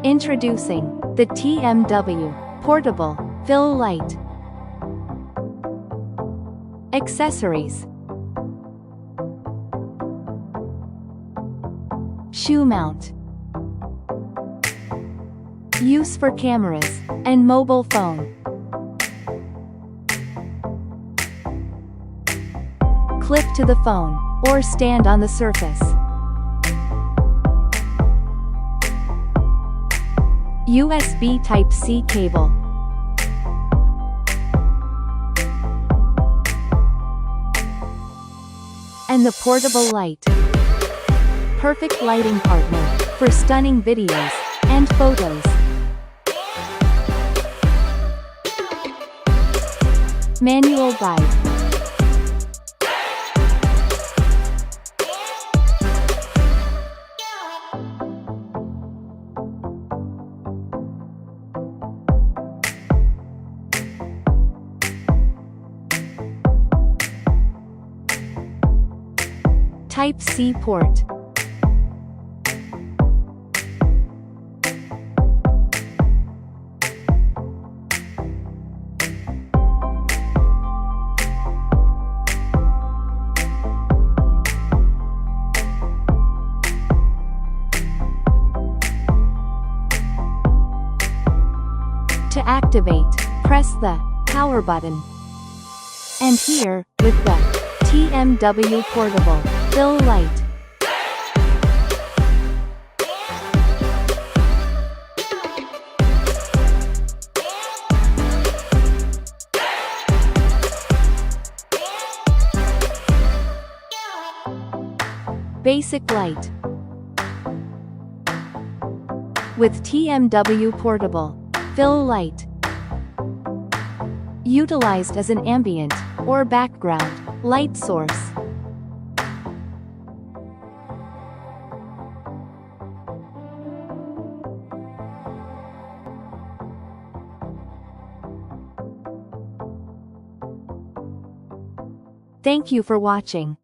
Introducing the TMW Portable Fill Light. Accessories: shoe mount. Use for cameras and mobile phone. Clip to the phone or stand on the surface. USB Type-C cable. And the portable light. Perfect lighting partner for stunning videos and photos. Manual guide. Type-C port. To activate, press the power button. And here, with the TMW Portable Fill Light. Basic light. With TMW Portable Fill Light. Utilized as an ambient or background light source. Thank you for watching.